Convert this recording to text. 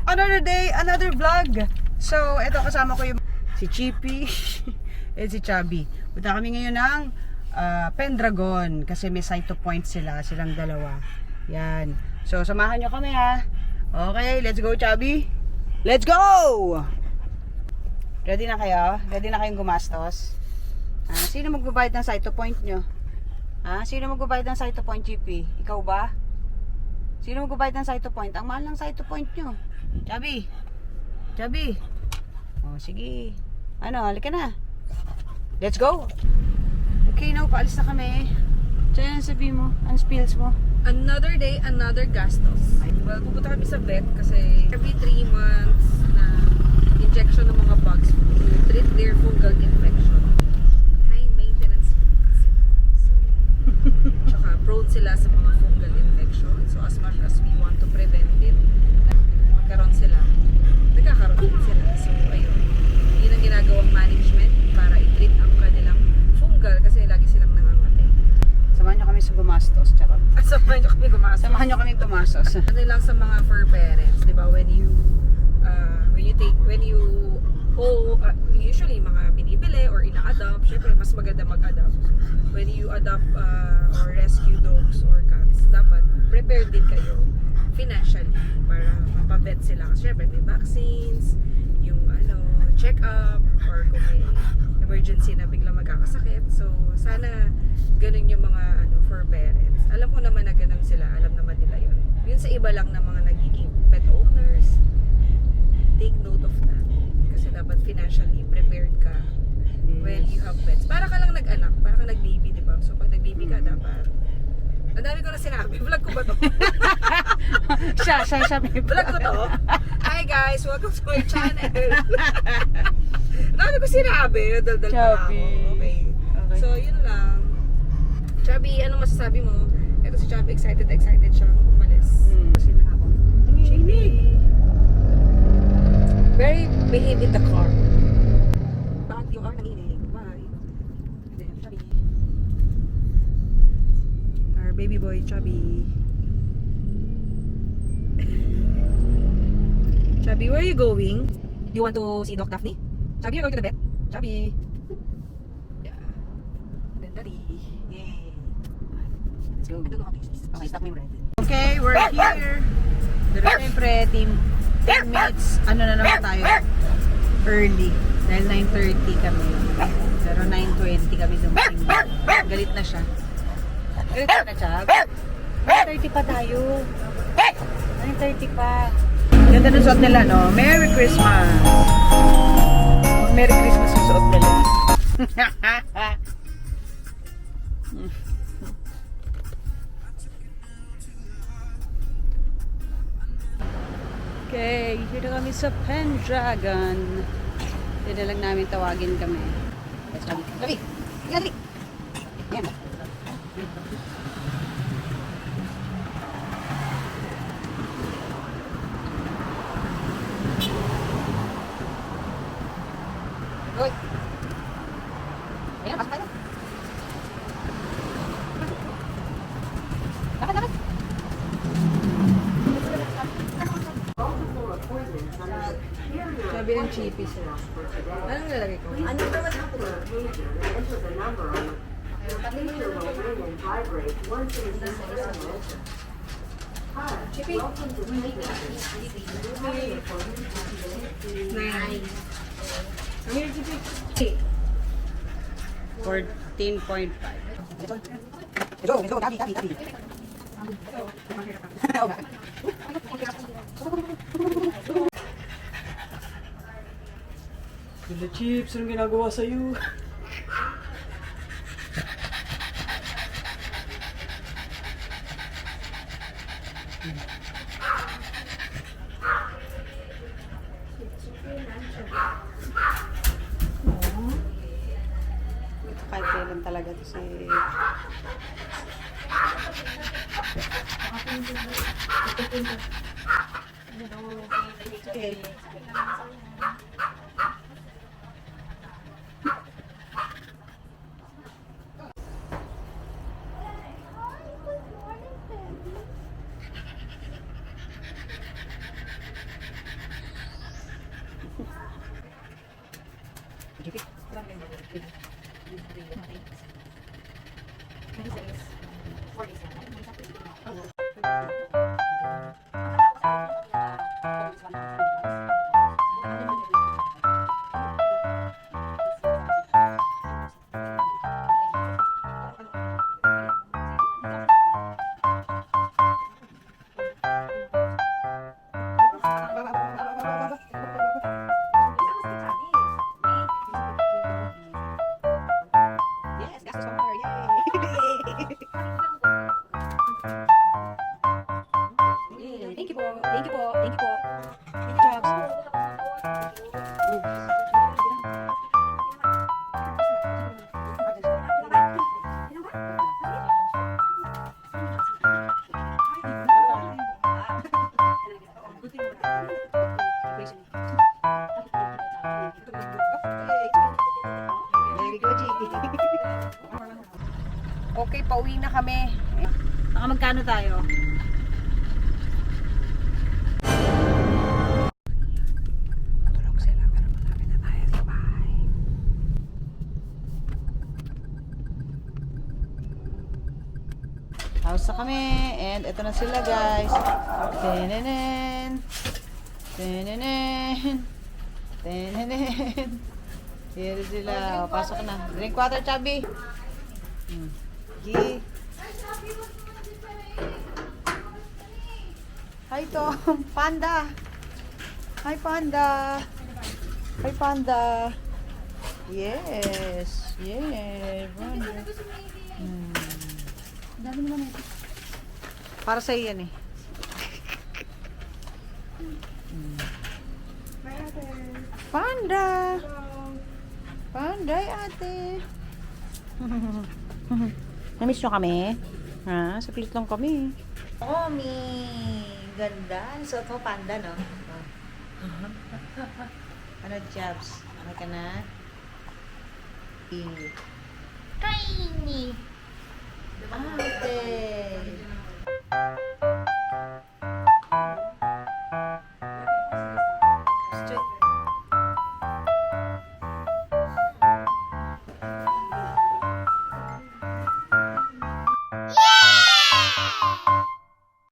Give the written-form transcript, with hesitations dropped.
Another day, another vlog. So, ito kasama ko yung si Chippy at si Chubby. Punta kami ngayon ng Pendragon kasi may site to point silang dalawa. Yan. So, samahan nyo kami ha. Okay, let's go Chubby. Let's go! Ready na kayo? Ready na kayong gumastos? Sino magbabayad ng site to point nyo? Sino magbabayad ng site to point, Chippy? Ikaw ba? Sino magbabayad ng site to point? Ang mahal ng site to point nyo. Chubby. Chubby. Oh, sige. Ano, halika na. Let's go. Okay, now, paalis na kami. Diyan, sabi mo. Ang spills mo. Another day, another gastos. Well, pupunta kami sa vet kasi every 3 months na injection ng mga bugs to treat their fungal infection. High maintenance sila. So, tsaka prone sila sa mga fungal infection. So, as much as we want to prevent it, magkaroon sila, nagkakaroon din sila. So, ayun. Yun ang ginagawang management para i-treat ang kanilang fungal kasi lagi silang nangangatay. Samahan nyo kami sa gumastos. Charot. Samahan nyo kami gumastos. Samahan nyo kami gumastos. Ano lang sa mga fur parents, di ba? When you usually mga binibili or ina-adopt, syempre mas maganda mag-adopt. When you adopt or rescue dogs or cats, dapat prepared din kayo financially para mapavet sila. Kasi syempre may vaccines, yung check-up, or kung may emergency na biglang magkakasakit. So, sana ganun yung mga for parents. Alam ko naman na ganun sila, alam naman nila yun. Yun sa iba lang ng mga nagiging pet owners, take note of that. Kasi dapat financially prepared ka when you have pets. Para ka lang nag-anak, para ka nag-baby, di ba? So, pag nag-baby ka, dapat ang dami ko na sinabi. Vlog ko ba to? siya Vlog ko to. Hi guys, welcome to my channel. Dami ko sinabi. Daldal pa ako. Okay. So, yun lang. Chubby, ano masasabi mo? Ito si Chubby, excited siya umalis. Chubby. Very behave in the car. But you are nanginig. Bye. Chubby. Our baby boy, Chubby. Chubby, where are you going? Do you want to see Doc Daphne? Chubby, you're going to the vet? Chubby. Yeah. Then Daddy. Yay. Let's go. I don't know how to use this. Okay, stop me red. Okay, we're here. Pero siyempre, 10 minutes, na naman tayo. Early. Dahil 9:30 kami. Pero 9:20 kami dumating. Galit na siya. Galit na siya. 9:30 pa tayo. 9:30 pa. Ganda ng suot nila, no? Merry Christmas! Merry Christmas yung suot nila. Okay, here na kami sa Pendragon. Hindi na lang namin tawagin kami. Let's go. Labi! Labi! Yan. Hoy! Ayan, pasok tayo. Dapat! Sabi ng Chippy sila. Anong lalagay ko? Anong lalagay ko? Chippy? 14.5. Ito, tabi. Ganda Chips, anong ginagawa sa'yo? Kahit kailan talaga ito si... Okay. Yes, gastos pa more. Yay! Thank you po. Thank you po. Thank you po. Thank you, Jobs. Very good, G. Okay, pauwi na kami. Baka magkano tayo? Tulog sila pero malapit na tayo sa bahay. House na kami. And ito na sila, guys. Tenenen. Tenenen. Tenenen. Here sila. O, pasok na. Drink water, Chubby. Gi. Hi, Tom. Panda. Hi, Panda. Hi, Panda. Yes. Yes. Panda. Dami naman ito. Para sa yan eh. Panda. Panda, ate. Namiss nyo kami? Ha? Saglit lang kami. Omi. Ganda. Suot mo panda, no? Ano, Jabs? Ano ka na? Kaini. Ate.